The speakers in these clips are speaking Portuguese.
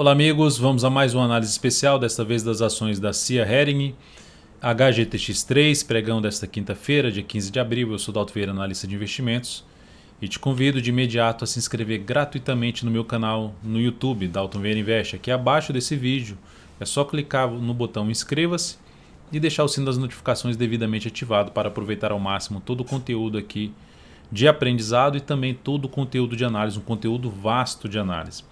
Olá amigos, vamos a mais uma análise especial, desta vez das ações da CIA Hering, HGTX3, pregão desta quinta-feira, dia 15 de abril. Eu sou Dalton Vieira, analista de investimentos, e te convido de imediato a se inscrever gratuitamente no meu canal no YouTube, Dalton Vieira Investe. Aqui abaixo desse vídeo é só clicar no botão inscreva-se e deixar o sino das notificações devidamente ativado para aproveitar ao máximo todo o conteúdo aqui de aprendizado e também todo o conteúdo de análise, um conteúdo vasto de análise.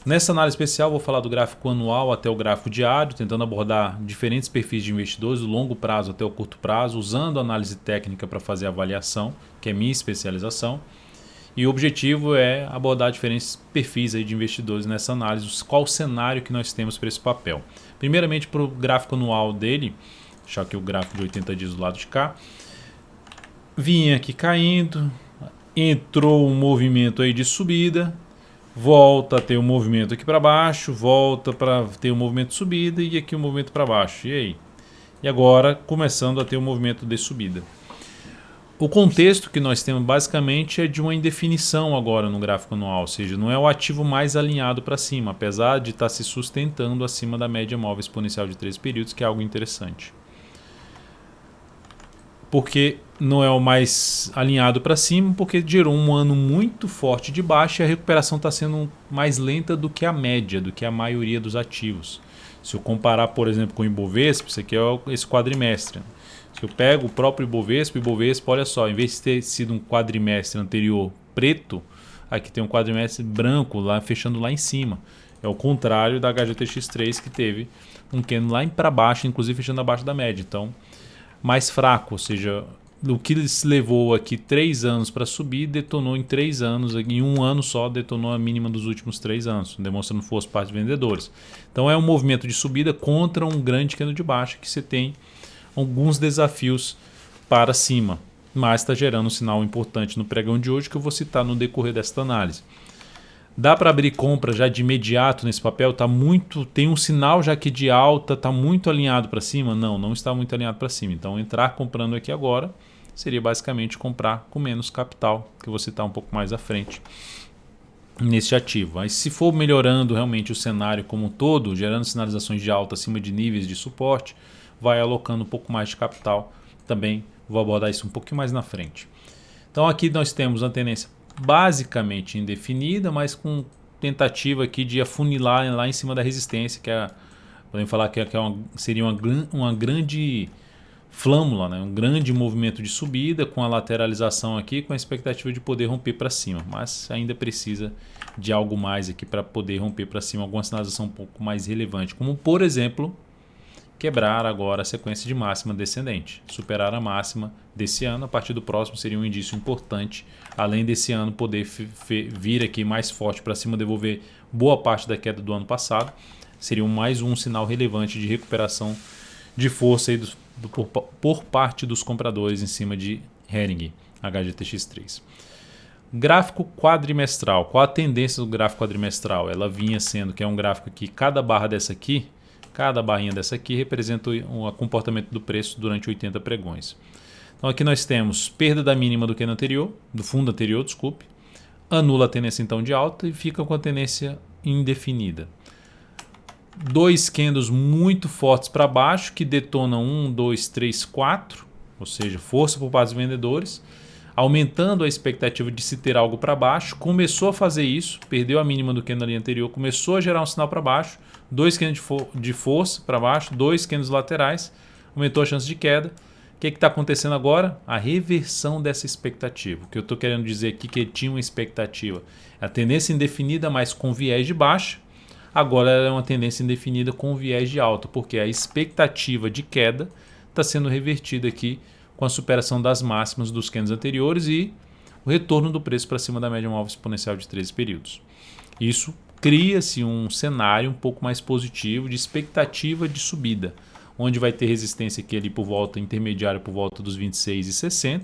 Nessa análise especial vou falar do gráfico anual até o gráfico diário, tentando abordar diferentes perfis de investidores, do longo prazo até o curto prazo, usando análise técnica para fazer a avaliação, que é minha especialização. E o objetivo é abordar diferentes perfis aí de investidores nessa análise, qual o cenário que nós temos para esse papel. Primeiramente para o gráfico anual dele, deixar aqui o gráfico de 80 dias do lado de cá, vinha aqui caindo, entrou um movimento aí de subida, volta a ter um movimento aqui para baixo, volta para ter um movimento de subida e aqui um movimento para baixo. E aí? E agora começando a ter um movimento de subida. O contexto que nós temos basicamente é de uma indefinição agora no gráfico anual, ou seja, não é o ativo mais alinhado para cima, apesar de estar se sustentando acima da média móvel exponencial de 13 períodos, que é algo interessante. Porque não é o mais alinhado para cima, porque gerou um ano muito forte de baixa e a recuperação está sendo mais lenta do que a média, do que a maioria dos ativos. Se eu comparar, por exemplo, com o Ibovespa, isso aqui é esse quadrimestre. Se eu pego o próprio Ibovespa, olha só, em vez de ter sido um quadrimestre anterior preto, aqui tem um quadrimestre branco lá, fechando lá em cima. É o contrário da HGTX3, que teve um candle lá para baixo, inclusive fechando abaixo da média. Então, mais fraco, ou seja, o que levou aqui 3 anos para subir, detonou em 3 anos, em um ano só detonou a mínima dos últimos 3 anos, demonstrando força por parte de vendedores. Então é um movimento de subida contra um grande candle de baixa, que você tem alguns desafios para cima, mas está gerando um sinal importante no pregão de hoje que eu vou citar no decorrer desta análise. Dá para abrir compra já de imediato nesse papel? Tem um sinal já que de alta, está muito alinhado para cima? Não está muito alinhado para cima. Então entrar comprando aqui agora seria basicamente comprar com menos capital, que você está um pouco mais à frente nesse ativo. Aí se for melhorando realmente o cenário como um todo, gerando sinalizações de alta acima de níveis de suporte, vai alocando um pouco mais de capital. Também vou abordar isso um pouquinho mais na frente. Então aqui nós temos uma tendência basicamente indefinida, mas com tentativa aqui de afunilar lá em cima da resistência, que podemos falar que seria uma grande flâmula, né? Um grande movimento de subida com a lateralização aqui, com a expectativa de poder romper para cima, mas ainda precisa de algo mais aqui para poder romper para cima, alguma sinalização um pouco mais relevante, como por exemplo quebrar agora a sequência de máxima descendente, superar a máxima desse ano. A partir do próximo seria um indício importante, além desse ano poder vir aqui mais forte para cima, devolver boa parte da queda do ano passado, seria mais um sinal relevante de recuperação de força aí por parte dos compradores em cima de Hering, HGTX3. Gráfico quadrimestral, qual a tendência do gráfico quadrimestral? Ela vinha sendo que é um gráfico que cada barrinha dessa aqui representa o comportamento do preço durante 80 pregões. Então aqui nós temos perda da mínima do fundo anterior, anula a tendência então de alta e fica com a tendência indefinida. 2 candles muito fortes para baixo que detonam 1, 2, 3, 4, ou seja, força por parte dos vendedores, aumentando a expectativa de se ter algo para baixo. Começou a fazer isso, perdeu a mínima do candle anterior, começou a gerar um sinal para baixo, 2 candles de força para baixo, 2 candles laterais, aumentou a chance de queda. O que está acontecendo agora? A reversão dessa expectativa. O que eu estou querendo dizer aqui é que tinha uma expectativa, a tendência indefinida, mas com viés de baixa, agora ela é uma tendência indefinida com viés de alta, porque a expectativa de queda está sendo revertida aqui com a superação das máximas dos candles anteriores e o retorno do preço para cima da média móvel exponencial de 13 períodos. Isso cria-se um cenário um pouco mais positivo de expectativa de subida, onde vai ter resistência aqui ali por volta intermediária por volta dos 26,60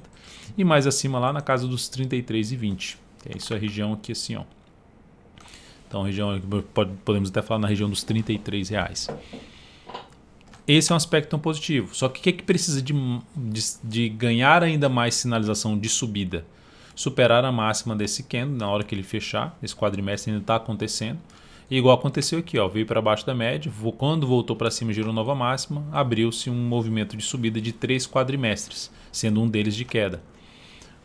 e mais acima lá na casa dos 33,20. Que é isso, a região aqui assim, ó. Então a região, podemos até falar na região dos R$33. Esse é um aspecto tão positivo. Só que o que precisa de ganhar ainda mais sinalização de subida? Superar a máxima desse candle na hora que ele fechar. Esse quadrimestre ainda está acontecendo. Igual aconteceu aqui, ó, veio para baixo da média, quando voltou para cima, girou nova máxima, abriu-se um movimento de subida de 3 quadrimestres, sendo um deles de queda.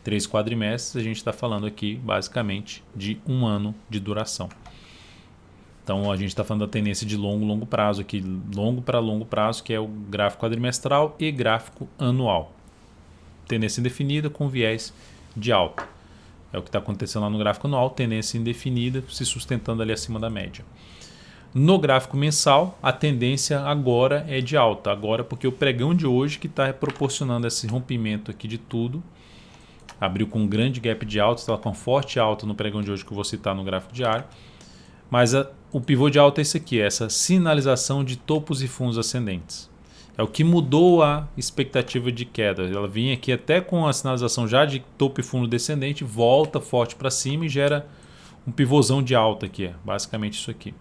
3 quadrimestres, a gente está falando aqui basicamente de 1 ano de duração. Então a gente está falando da tendência de longo prazo aqui, longo para longo prazo, que é o gráfico quadrimestral e gráfico anual. Tendência indefinida com viés de alta. É o que está acontecendo lá no gráfico anual, tendência indefinida se sustentando ali acima da média. No gráfico mensal, a tendência agora é de alta. Agora porque o pregão de hoje que está proporcionando esse rompimento aqui de tudo, abriu com um grande gap de alta, está com forte alta no pregão de hoje que eu vou citar no gráfico diário. Mas o pivô de alta é esse aqui, essa sinalização de topos e fundos ascendentes. É o que mudou a expectativa de queda. Ela vinha aqui até com a sinalização já de topo e fundo descendente, volta forte para cima e gera um pivôzão de alta aqui. Basicamente isso aqui.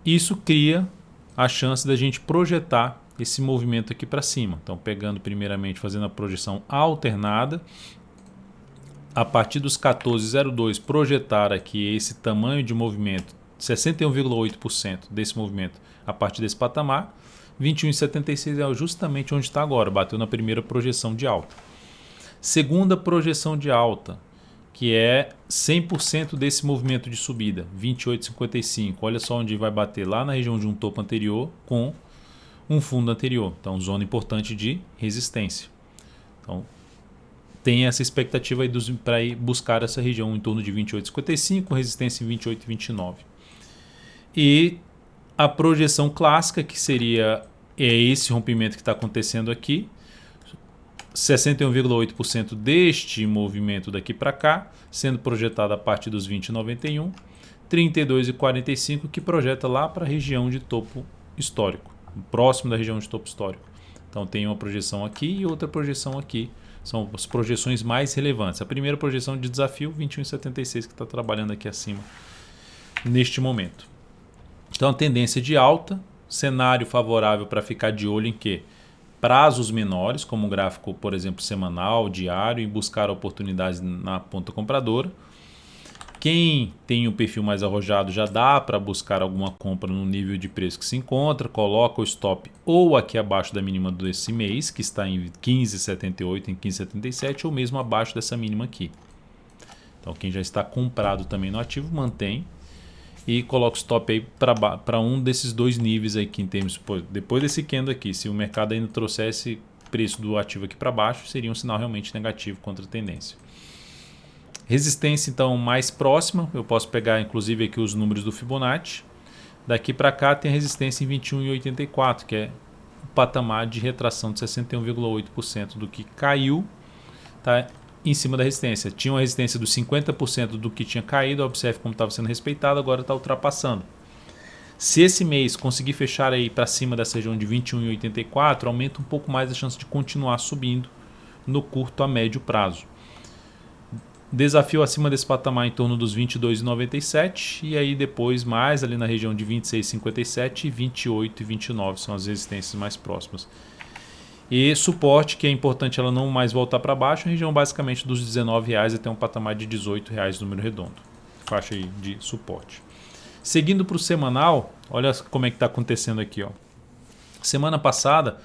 Isso cria a chance da gente projetar esse movimento aqui para cima. Então pegando primeiramente, fazendo a projeção alternada. A partir dos 14,02 projetar aqui esse tamanho de movimento, 61,8% desse movimento a partir desse patamar. 21,76 é justamente onde está agora, bateu na primeira projeção de alta. Segunda projeção de alta, que é 100% desse movimento de subida, 28,55. Olha só onde vai bater, lá na região de um topo anterior com um fundo anterior. Então, zona importante de resistência. Então, tem essa expectativa aí para ir buscar essa região em torno de 28,55, resistência em 28,29. E a projeção clássica, que seria esse rompimento que está acontecendo aqui, 61,8% deste movimento daqui para cá, sendo projetado a partir dos 20,91, 32,45 que projeta lá para a região de topo histórico, próximo da região de topo histórico. Então tem uma projeção aqui e outra projeção aqui. São as projeções mais relevantes. A primeira projeção de desafio, 21,76, que está trabalhando aqui acima neste momento. Então, a tendência de alta, cenário favorável para ficar de olho em quê? Prazos menores, como um gráfico, por exemplo, semanal, diário, e buscar oportunidades na ponta compradora. Quem tem um perfil mais arrojado já dá para buscar alguma compra no nível de preço que se encontra, coloca o stop ou aqui abaixo da mínima desse mês, que está em 15,78, em 15,77, ou mesmo abaixo dessa mínima aqui. Então quem já está comprado também no ativo, mantém e coloca o stop aí para um desses dois níveis aqui em termos, depois desse candle aqui, se o mercado ainda trouxesse preço do ativo aqui para baixo, seria um sinal realmente negativo contra a tendência. Resistência então mais próxima, eu posso pegar inclusive aqui os números do Fibonacci. Daqui para cá tem a resistência em 21,84, que é o patamar de retração de 61,8% do que caiu, tá em cima da resistência. Tinha uma resistência dos 50% do que tinha caído, observe como estava sendo respeitado, agora está ultrapassando. Se esse mês conseguir fechar aí para cima dessa região de 21,84, aumenta um pouco mais a chance de continuar subindo no curto a médio prazo. Desafio acima desse patamar em torno dos 22,97 e aí depois mais ali na região de 26,57 e 28,29 são as resistências mais próximas. E suporte, que é importante ela não mais voltar para baixo, a região basicamente dos R$19 até um patamar de R$18, número redondo. Faixa aí de suporte. Seguindo para o semanal, olha como é que está acontecendo aqui. Ó. Semana passada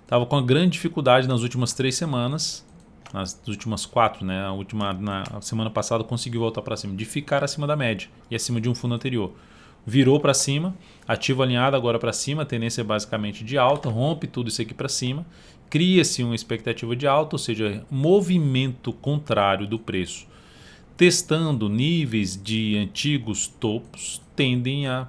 estava com uma grande dificuldade nas últimas 3 semanas. Nas últimas 4, né? Na semana passada conseguiu voltar para cima, de ficar acima da média e acima de um fundo anterior. Virou para cima, ativo alinhado agora para cima, a tendência é basicamente de alta, rompe tudo isso aqui para cima, cria-se uma expectativa de alta, ou seja, movimento contrário do preço. Testando níveis de antigos topos, tendem a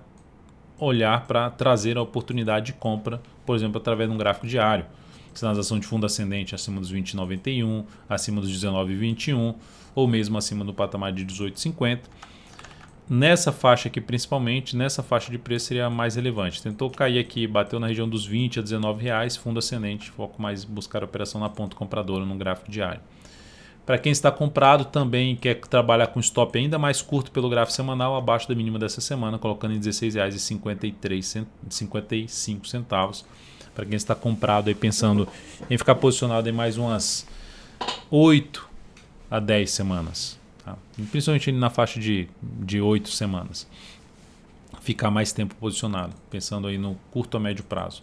olhar para trazer a oportunidade de compra, por exemplo, através de um gráfico diário. Sinalização de fundo ascendente acima dos 20,91, acima dos 19,21 ou mesmo acima do patamar de 18,50. Nessa faixa aqui, principalmente, nessa faixa de preço seria a mais relevante. Tentou cair aqui, bateu na região dos 20 a R$19, fundo ascendente, foco mais buscar a operação na ponta compradora no gráfico diário. Para quem está comprado também quer trabalhar com stop ainda mais curto pelo gráfico semanal, abaixo da mínima dessa semana, colocando em R$16,55. Para quem está comprado aí pensando em ficar posicionado em mais umas 8 a 10 semanas. Tá? Principalmente na faixa de 8 semanas. ficar mais tempo posicionado, pensando aí no curto a médio prazo.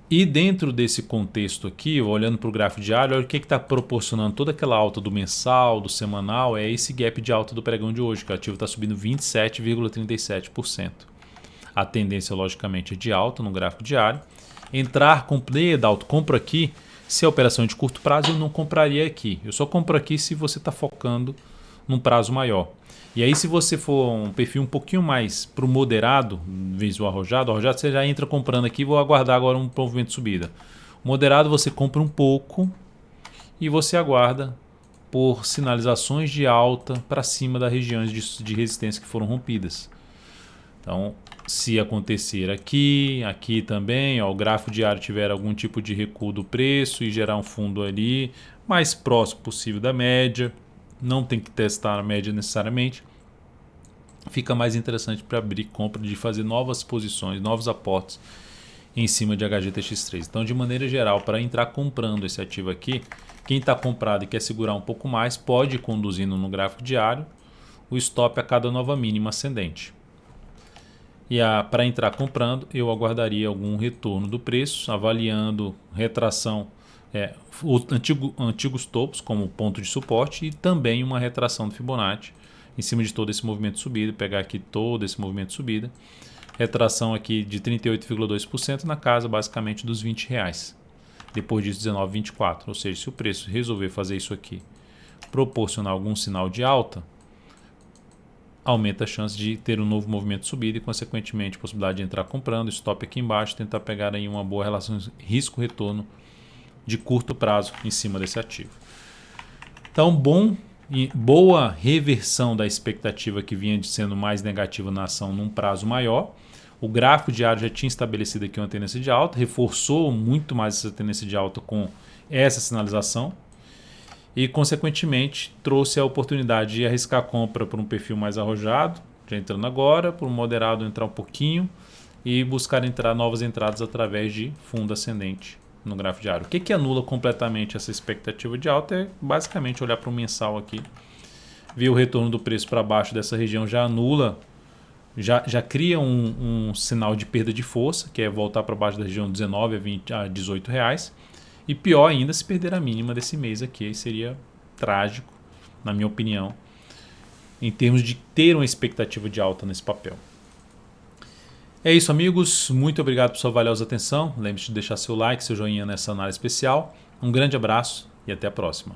E dentro desse contexto aqui, olhando para o gráfico diário, olha o que está proporcionando toda aquela alta do mensal, do semanal, é esse gap de alta do pregão de hoje, que o ativo está subindo 27,37%. A tendência, logicamente, é de alta no gráfico diário. Entrar com play, Adalto, compro aqui. Se a operação é de curto prazo, eu não compraria aqui. Eu só compro aqui se você está focando num prazo maior. E aí, se você for um perfil um pouquinho mais para o moderado, em vez do arrojado você já entra comprando aqui, vou aguardar agora um movimento de subida. Moderado, você compra um pouco e você aguarda por sinalizações de alta para cima das regiões de resistência que foram rompidas. Então, se acontecer aqui também, ó, o gráfico diário tiver algum tipo de recuo do preço e gerar um fundo ali mais próximo possível da média, não tem que testar a média necessariamente, fica mais interessante para abrir compra, de fazer novas posições, novos aportes em cima de HGTX3. Então, de maneira geral, para entrar comprando esse ativo aqui, quem está comprado e quer segurar um pouco mais, pode ir conduzindo no gráfico diário o stop a cada nova mínima ascendente. E para entrar comprando, eu aguardaria algum retorno do preço, avaliando retração, antigos topos como ponto de suporte e também uma retração do Fibonacci em cima de todo esse movimento de subida. Pegar aqui todo esse movimento de subida, retração aqui de 38,2% na casa basicamente dos R$20. Depois disso 19,24. Ou seja, se o preço resolver fazer isso aqui, proporcionar algum sinal de alta, aumenta a chance de ter um novo movimento de subida e, consequentemente, a possibilidade de entrar comprando, stop aqui embaixo, tentar pegar aí uma boa relação risco-retorno de curto prazo em cima desse ativo. Então, boa reversão da expectativa que vinha de sendo mais negativa na ação num prazo maior. O gráfico diário já tinha estabelecido aqui uma tendência de alta, reforçou muito mais essa tendência de alta com essa sinalização. E, consequentemente, trouxe a oportunidade de arriscar a compra por um perfil mais arrojado, já entrando agora, por um moderado entrar um pouquinho e buscar entrar novas entradas através de fundo ascendente no gráfico diário. O que anula completamente essa expectativa de alta é basicamente olhar para o mensal aqui, ver o retorno do preço para baixo dessa região, já anula, já cria um sinal de perda de força, que é voltar para baixo da região 19 a R$18. E pior ainda se perder a mínima desse mês aqui, aí seria trágico, na minha opinião, em termos de ter uma expectativa de alta nesse papel. É isso, amigos. Muito obrigado por sua valiosa atenção. Lembre-se de deixar seu like, seu joinha nessa análise especial. Um grande abraço e até a próxima.